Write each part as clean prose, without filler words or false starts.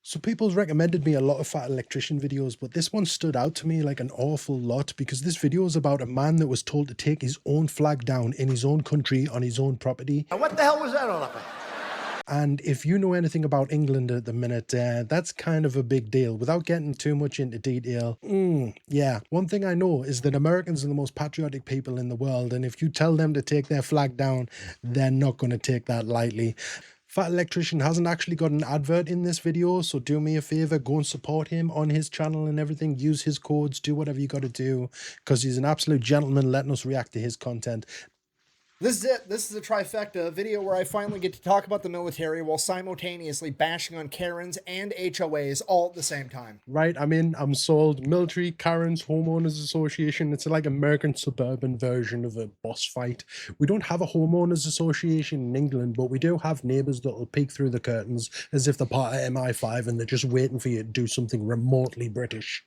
So people's recommended me a lot of Fat Electrician videos, but this one stood out to me like an awful lot because this video is about a man that was told to take his own flag down in his own country on his own property. Now, what the hell was that all about? And if you know anything about England at the minute, that's kind of a big deal. Without getting too much into detail, yeah. One thing I know is that Americans are the most patriotic people in the world, and if you tell them to take their flag down, they're not going to take that lightly. Fat Electrician hasn't actually got an advert in this video, so do me a favor, go and support him on his channel and everything. Use his codes, do whatever you got to do, because he's an absolute gentleman letting us react to his content. This is it. This is a trifecta, a video where I finally get to talk about the military while simultaneously bashing on Karens and HOAs all at the same time. Right, I'm sold. Military, Karens, Homeowners Association. It's like American suburban version of a boss fight. We don't have a Homeowners Association in England, but we do have neighbours that'll peek through the curtains as if they're part of MI5 and they're just waiting for you to do something remotely British.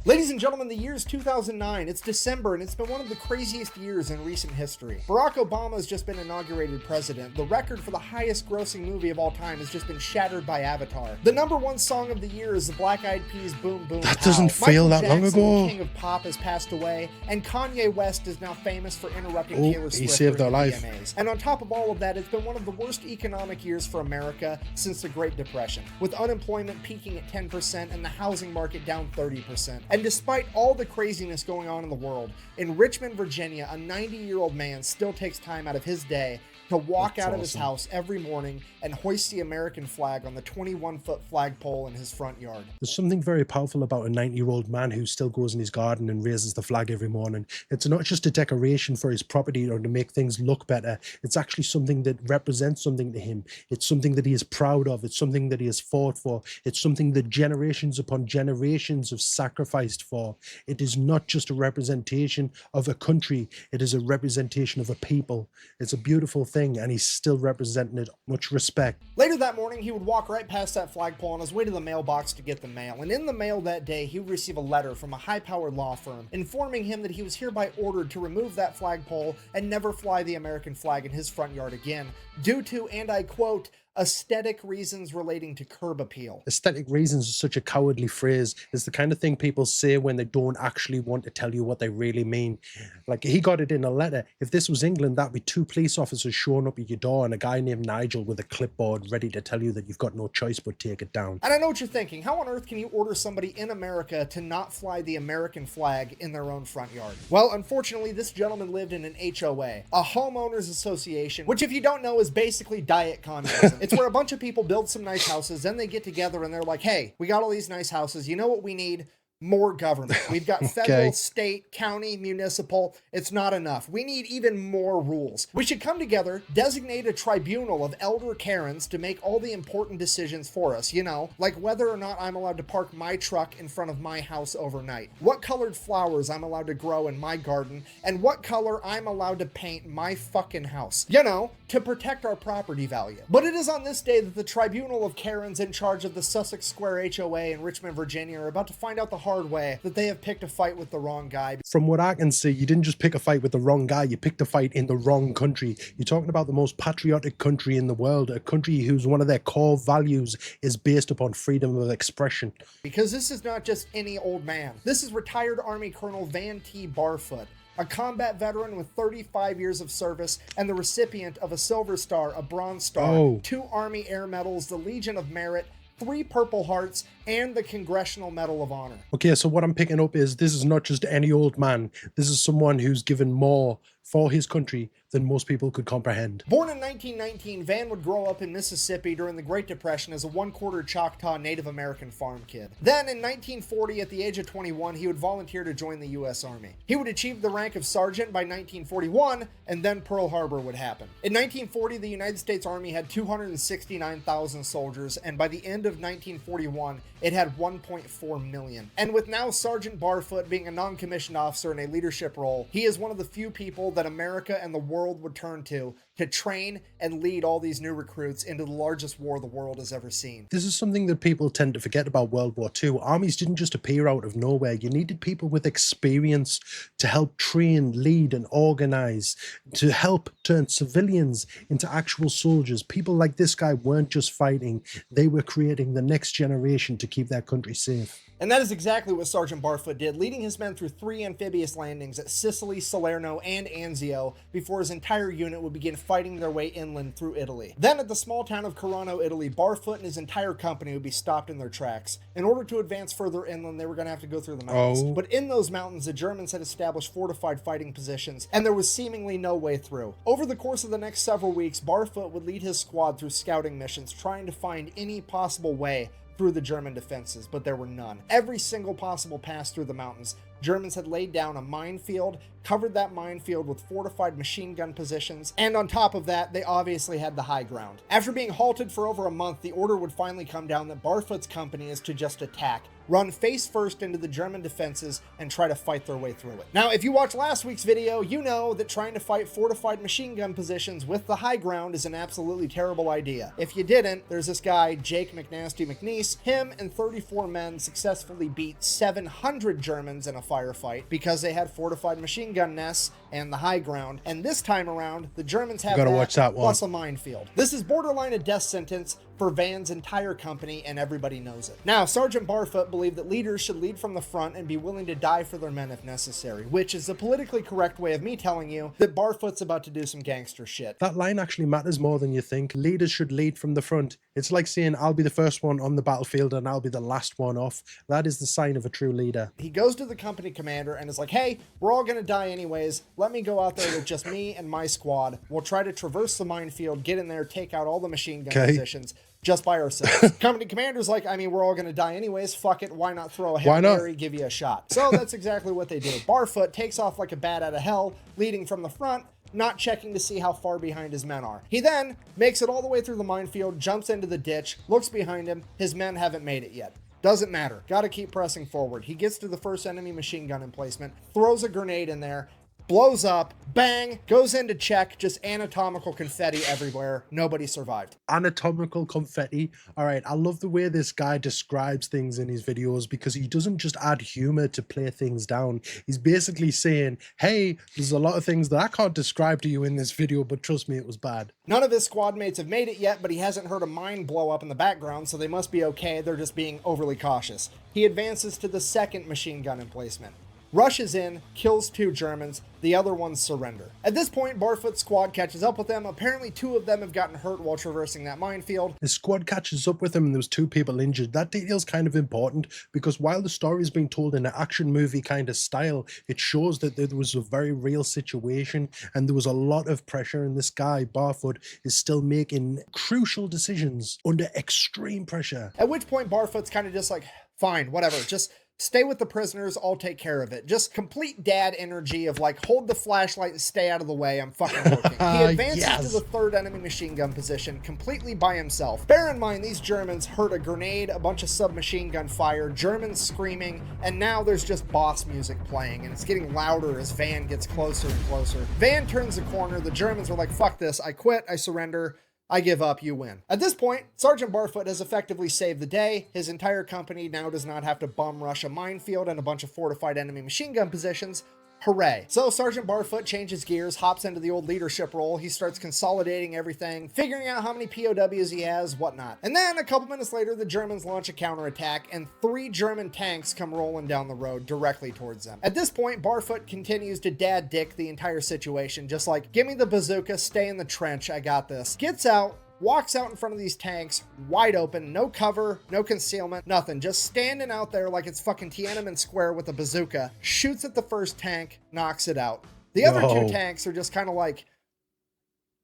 Ladies and gentlemen, the year is 2009. It's December, and it's been one of the craziest years in recent history. Barack Obama has just been inaugurated president. The record for the highest grossing movie of all time has just been shattered by Avatar. The #1 song of the year is the Black Eyed Peas' Boom Boom That Pow. doesn't feel that long Jackson, ago. The king of pop, has passed away, and Kanye West is now famous for interrupting Taylor Swift he saved during our the life. VMAs. And on top of all of that, it's been one of the worst economic years for America since the Great Depression, with unemployment peaking at 10% and the housing market down 30%. And despite all the craziness going on in the world, in Richmond, Virginia, a 90-year-old man still takes time out of his day to walk out of his house every morning and hoist the American flag on the 21-foot flagpole in his front yard. There's something very powerful about a 90-year-old man who still goes in his garden and raises the flag every morning. It's not just a decoration for his property or to make things look better. It's actually something that represents something to him. It's something that he is proud of. It's something that he has fought for. It's something that generations upon generations have sacrificed for. It is not just a representation of a country. It is a representation of a people. It's a beautiful thing, and he's still representing it. Much respect. Later that morning, he would walk right past that flagpole on his way to the mailbox to get the mail. And in the mail that day, he would receive a letter from a high-powered law firm informing him that he was hereby ordered to remove that flagpole and never fly the American flag in his front yard again, due to, and I quote, aesthetic reasons relating to curb appeal. Aesthetic reasons is such a cowardly phrase. It's the kind of thing people say when they don't actually want to tell you what they really mean. Like, he got it in a letter. If this was England, that'd be 2 police officers showing up at your door and a guy named Nigel with a clipboard ready to tell you that you've got no choice but take it down. And I know what you're thinking. How on earth can you order somebody in America to not fly the American flag in their own front yard? Well, unfortunately, this gentleman lived in an HOA, a homeowners association, which if you don't know is basically diet communism. It's where a bunch of people build some nice houses, then they get together and they're like, hey, we got all these nice houses. You know what we need? More government. We've got federal, state, county, municipal. It's not enough. We need even more rules. We should come together, designate a tribunal of elder Karens to make all the important decisions for us, you know, like whether or not I'm allowed to park my truck in front of my house overnight, what colored flowers I'm allowed to grow in my garden, and what color I'm allowed to paint my fucking house, you know, to protect our property value. But it is on this day that the tribunal of Karens in charge of the Sussex Square HOA in Richmond, Virginia are about to find out the hard way that they have picked a fight with the wrong guy. From what I can see, you didn't just pick a fight with the wrong guy, you picked a fight in the wrong country. You're talking about the most patriotic country in the world, a country whose one of their core values is based upon freedom of expression. Because this is not just any old man. This is retired Army Colonel Van T. Barfoot, a combat veteran with 35 years of service and the recipient of a Silver Star, a Bronze Star, 2 Army Air Medals, the Legion of Merit, 3 Purple Hearts, and the Congressional Medal of Honor. Okay, so what I'm picking up is this is not just any old man. This is someone who's given more for his country than most people could comprehend. Born in 1919, Van would grow up in Mississippi during the Great Depression as a one-quarter Choctaw Native American farm kid. Then, in 1940, at the age of 21, he would volunteer to join the U.S. Army. He would achieve the rank of sergeant by 1941, and then Pearl Harbor would happen. In 1940, the United States Army had 269,000 soldiers, and by the end of 1941, it had 1.4 million. And with now Sergeant Barfoot being a non-commissioned officer in a leadership role, he is one of the few people that America and the world would turn to train and lead all these new recruits into the largest war the world has ever seen. This is something that people tend to forget about World War II. Armies didn't just appear out of nowhere. You needed people with experience to help train, lead, and organize, to help turn civilians into actual soldiers. People like this guy weren't just fighting, they were creating the next generation to keep their country safe. And that is exactly what Sergeant Barfoot did, leading his men through 3 amphibious landings at Sicily, Salerno, and Anzio before his entire unit would begin fighting their way inland through Italy. Then at the small town of Carano, Italy, Barfoot and his entire company would be stopped in their tracks. In order to advance further inland, they were going to have to go through the mountains. But in those mountains, the Germans had established fortified fighting positions, and there was seemingly no way through. Over the course of the next several weeks, Barfoot would lead his squad through scouting missions, trying to find any possible way through the German defenses, but there were none. Every single possible pass through the mountains, Germans had laid down a minefield, covered that minefield with fortified machine gun positions, and on top of that, they obviously had the high ground. After being halted for over a month, the order would finally come down that Barfoot's company is to just attack, run face first into the German defenses, and try to fight their way through it. Now, if you watched last week's video, you know that trying to fight fortified machine gun positions with the high ground is an absolutely terrible idea. If you didn't, there's this guy, Jake McNasty McNeese. Him and 34 men successfully beat 700 Germans in a firefight because they had fortified machine gun nests and the high ground. And this time around, the Germans have that plus a minefield. This is borderline a death sentence for Van's entire company, and everybody knows it. Now, Sergeant Barfoot believed that leaders should lead from the front and be willing to die for their men if necessary, which is the politically correct way of me telling you that Barfoot's about to do some gangster shit. That line actually matters more than you think. Leaders should lead from the front. It's like saying, I'll be the first one on the battlefield and I'll be the last one off. That is the sign of a true leader. He goes to the company commander and is like, hey, we're all gonna die anyways. Let me go out there with just me and my squad. We'll try to traverse the minefield, get in there, take out all the machine gun positions just by ourselves. Company commander's like, I mean, we're all gonna die anyways. Fuck it. Why not throw a Hail Mary, give you a shot? So that's exactly what they do. Barfoot takes off like a bat out of hell, leading from the front, not checking to see how far behind his men are. He then makes it all the way through the minefield, jumps into the ditch, looks behind him. His men haven't made it yet. Doesn't matter. Gotta keep pressing forward. He gets to the first enemy machine gun emplacement, throws a grenade in there, blows up, bang, goes into check, just anatomical confetti everywhere. Nobody survived. Anatomical confetti. All right, I love the way this guy describes things in his videos because he doesn't just add humor to play things down. He's basically saying, hey, there's a lot of things that I can't describe to you in this video, but trust me, it was bad. None of his squad mates have made it yet, but he hasn't heard a mine blow up in the background, so they must be okay. They're just being overly cautious. He advances to the second machine gun emplacement, rushes in, kills 2 Germans, the other ones surrender. At this point, Barfoot's squad catches up with them. Apparently 2 of them have gotten hurt while traversing that minefield. His squad catches up with him and there was 2 people injured. That detail's kind of important because while the story is being told in an action movie kind of style, it shows that there was a very real situation and there was a lot of pressure, and this guy, Barfoot, is still making crucial decisions under extreme pressure. At which point Barfoot's kind of just like, fine, whatever, just stay with the prisoners, I'll take care of it. Just complete dad energy of like, hold the flashlight and stay out of the way, I'm fucking working. He advances to the third enemy machine gun position completely by himself. Bear in mind, these Germans heard a grenade, a bunch of submachine gun fire, Germans screaming, and now there's just boss music playing, and it's getting louder as Van gets closer and closer. Van turns the corner, the Germans are like, fuck this, I quit, I surrender. I give up, you win. At this point, Sergeant Barfoot has effectively saved the day. His entire company now does not have to bum rush a minefield and a bunch of fortified enemy machine gun positions. Hooray. So Sergeant Barfoot changes gears, hops into the old leadership role. He starts consolidating everything, figuring out how many POWs he has, whatnot. And then a couple minutes later, the Germans launch a counterattack and 3 German tanks come rolling down the road directly towards them. At this point, Barfoot continues to dad dick the entire situation, just like, give me the bazooka, stay in the trench, I got this. Gets out, walks out in front of these tanks, wide open, no cover, no concealment, nothing. Just standing out there like it's fucking Tiananmen Square with a bazooka, shoots at the first tank, knocks it out. The other 2 tanks are just kind of like,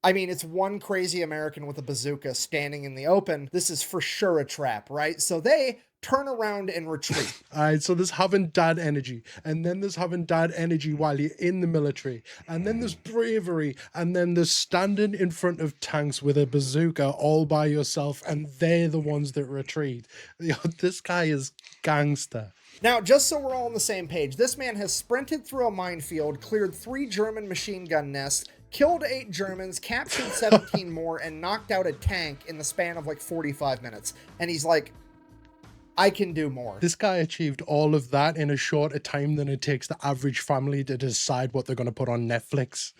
I mean, it's one crazy American with a bazooka standing in the open. This is for sure a trap, right? So they turn around and retreat. All right, so there's having dad energy, and then there's having dad energy while you're in the military, and then there's bravery, and then there's standing in front of tanks with a bazooka all by yourself, and they're the ones that retreat. This guy is gangster. Now, just so we're all on the same page, this man has sprinted through a minefield, cleared 3 German machine gun nests, killed 8 Germans, captured 17 more, and knocked out a tank in the span of like 45 minutes. And he's like, I can do more. This guy achieved all of that in a shorter time than it takes the average family to decide what they're going to put on Netflix.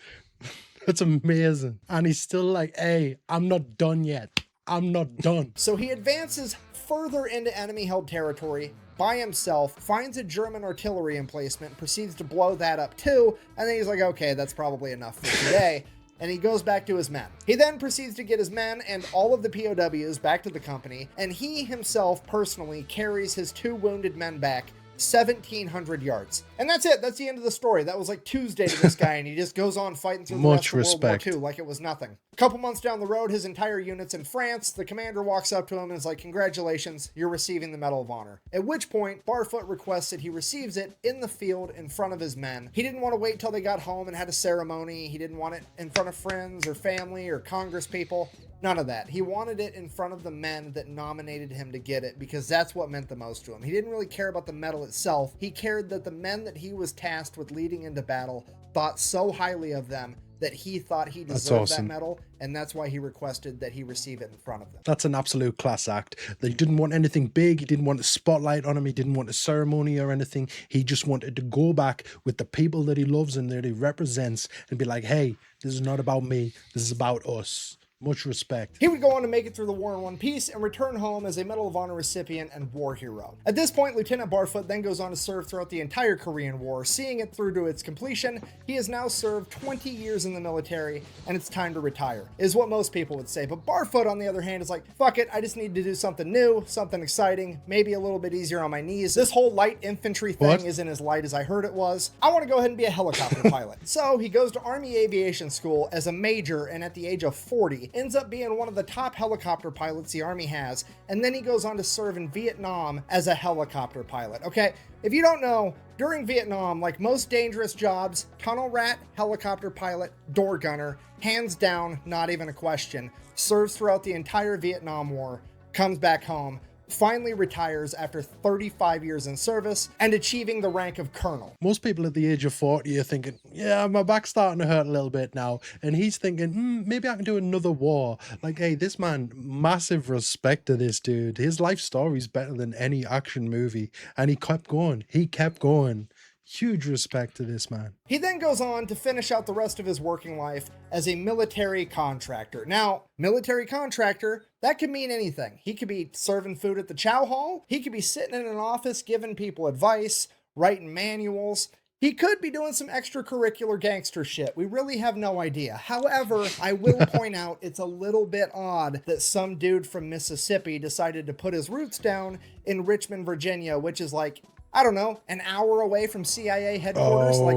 That's amazing. And he's still like, hey, I'm not done yet. I'm not done. So he advances further into enemy-held territory by himself, finds a German artillery emplacement, proceeds to blow that up too, and then he's like, okay, that's probably enough for today. And he goes back to his men. He then proceeds to get his men and all of the POWs back to the company, and he himself personally carries his 2 wounded men back 1,700 yards. And that's it. That's the end of the story. That was like Tuesday to this guy, and he just goes on fighting through the rest of World War II like it was nothing. A couple months down the road, his entire unit's in France. The commander walks up to him and is like, congratulations, you're receiving the Medal of Honor. At which point, Barfoot requests that he receives it in the field in front of his men. He didn't want to wait till they got home and had a ceremony. He didn't want it in front of friends or family or Congress people. None of that. He wanted it in front of the men that nominated him to get it because that's what meant the most to him. He didn't really care about the medal itself. He cared that the men that he was tasked with leading into battle thought so highly of them that he thought he deserved that medal, and that's why he requested that he receive it in front of them. That's an absolute class act. He didn't want anything big. He didn't want a spotlight on him. He didn't want a ceremony or anything. He just wanted to go back with the people that he loves and that he represents and be like, hey, this is not about me. This is about us. Much respect. He would go on to make it through the war in one piece and return home as a Medal of Honor recipient and war hero. At this point, Lieutenant Barfoot then goes on to serve throughout the entire Korean War, seeing it through to its completion. He has now served 20 years in the military, and it's time to retire, is what most people would say. But Barfoot, on the other hand, is like, fuck it, I just need to do something new, something exciting, maybe a little bit easier on my knees. This whole light infantry thing isn't as light as I heard it was. I want to go ahead and be a helicopter pilot. So he goes to Army Aviation School as a major, and at the age of 40, ends up being one of the top helicopter pilots the Army has, and then he goes on to serve in Vietnam as a helicopter pilot. Okay, if you don't know, during Vietnam, like most dangerous jobs, tunnel rat, helicopter pilot, door gunner, hands down, not even a question, serves throughout the entire Vietnam War, comes back home, finally retires after 35 years in service and achieving the rank of colonel. Most people at the age of 40 are thinking, yeah, my back's starting to hurt a little bit now. And he's thinking, maybe I can do another war. Like, hey, this man, massive respect to this dude. His life story is better than any action movie. And he kept going. He kept going. Huge respect to this man. He then goes on to finish out the rest of his working life as a military contractor. Now, military contractor, that could mean anything. He could be serving food at the chow hall. He could be sitting in an office giving people advice, writing manuals. He could be doing some extracurricular gangster shit. We really have no idea. However, I will point out it's a little bit odd that some dude from Mississippi decided to put his roots down in Richmond, Virginia, which is like, I don't know, an hour away from CIA headquarters. Like,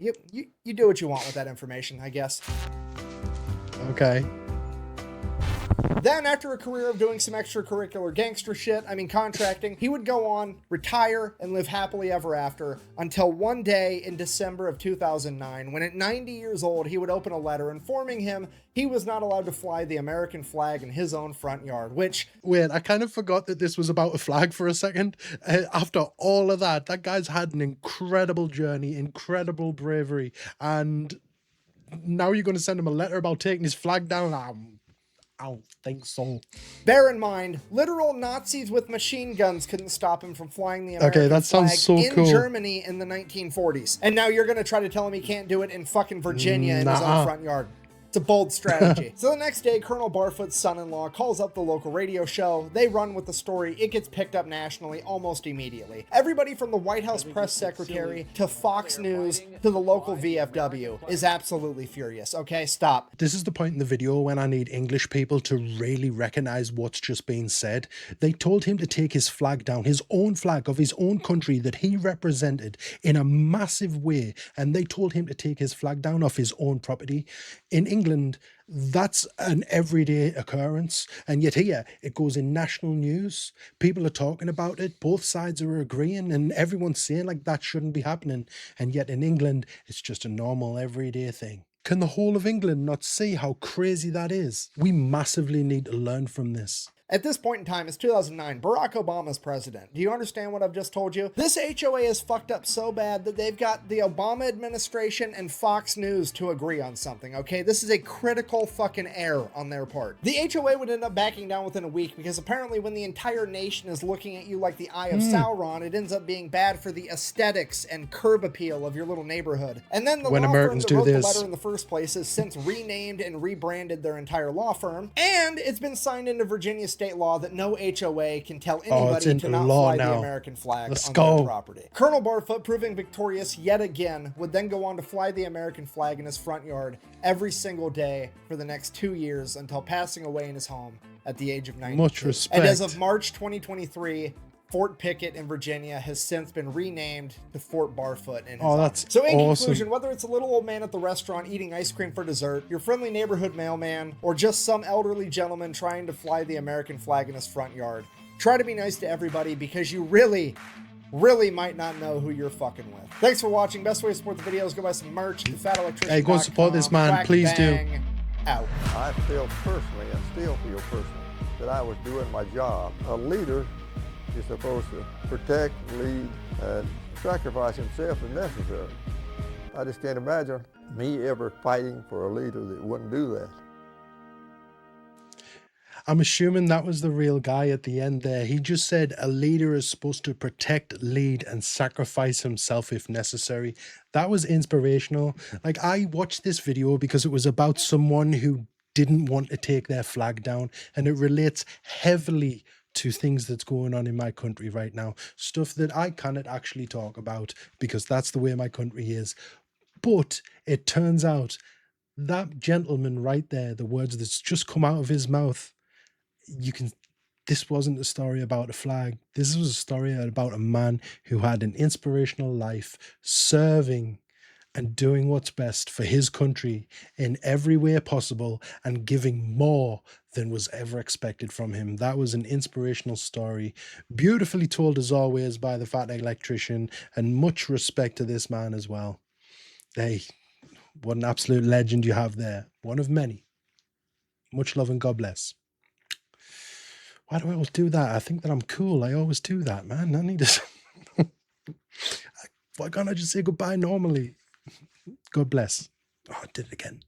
you do what you want with that information, I guess. Okay. Then, after a career of doing some extracurricular gangster shit, contracting, he would go on, retire, and live happily ever after until one day in December of 2009, when at 90 years old, he would open a letter informing him he was not allowed to fly the American flag in his own front yard, which... Wait, I kind of forgot that this was about a flag for a second. After all of that, that guy's had an incredible journey, incredible bravery, and now you're going to send him a letter about taking his flag down? I don't think so. Bear in mind, literal Nazis with machine guns couldn't stop him from flying the American that sounds flag so in cool. Germany in the 1940s. And now you're going to try to tell him he can't do it in fucking Virginia in his own front yard. It's a bold strategy. So the next day, Colonel Barfoot's son-in-law calls up the local radio show. They run with the story. It gets picked up nationally almost immediately. Everybody from the White House press secretary to Fox News to the local VFW is absolutely furious. Okay, stop. This is the point in the video when I need English people to really recognize what's just been said. They told him to take his flag down, his own flag of his own country that he represented in a massive way. And they told him to take his flag down off his own property. In England, that's an everyday occurrence. And yet here, it goes in national news. People are talking about it. Both sides are agreeing and everyone's saying like that shouldn't be happening. And yet in England, it's just a normal everyday thing. Can the whole of England not see how crazy that is? We massively need to learn from this. At this point in time, it's 2009. Barack Obama's president. Do you understand what I've just told you? This HOA is fucked up so bad that they've got the Obama administration and Fox News to agree on something, okay? This is a critical fucking error on their part. The HOA would end up backing down within a week because apparently when the entire nation is looking at you like the Eye of Sauron, it ends up being bad for the aesthetics and curb appeal of your little neighborhood. And then the When law Americans firm that do wrote this. the letter in the first place has since renamed and rebranded their entire law firm, and it's been signed into Virginia state law that no HOA can tell anybody into to not law fly the now. American flag Let's on go. their property. Colonel Barfoot, proving victorious yet again, would then go on to fly the American flag in his front yard every single day for the next 2 years until passing away in his home at the age of 92. Much respect. And as of March 2023, Fort Pickett in Virginia has since been renamed to Fort Barfoot in his honor. That's So in awesome. conclusion, whether it's a little old man at the restaurant eating ice cream for dessert, your friendly neighborhood mailman, or just some elderly gentleman trying to fly the American flag in his front yard, try to be nice to everybody because you really might not know who you're fucking with. Thanks for watching. Best way to support the video is go buy some merch. The Fat Electrician. Hey, go support this man, please do. Out. I feel personally, and still feel personally, that I was doing my job. A leader is supposed to protect, lead, and sacrifice himself if necessary. I just can't imagine me ever fighting for a leader that wouldn't do that. I'm assuming that was the real guy at the end there. He just said a leader is supposed to protect, lead, and sacrifice himself if necessary. That was inspirational. Like, I watched this video because it was about someone who didn't want to take their flag down, and it relates heavily to things that's going on in my country right now. Stuff that I cannot actually talk about because that's the way my country is. But it turns out that gentleman right there, the words that's just come out of his mouth, this wasn't a story about a flag. This was a story about a man who had an inspirational life, serving and doing what's best for his country in every way possible and giving more than was ever expected from him. That was an inspirational story, beautifully told as always by the Fat Electrician, and much respect to this man as well. Hey, what an absolute legend you have there. One of many. Much love and God bless. Why do I always do that? I think that I'm cool. I always do that, man. I need to... Why can't I just say goodbye normally? God bless. Oh, I did it again.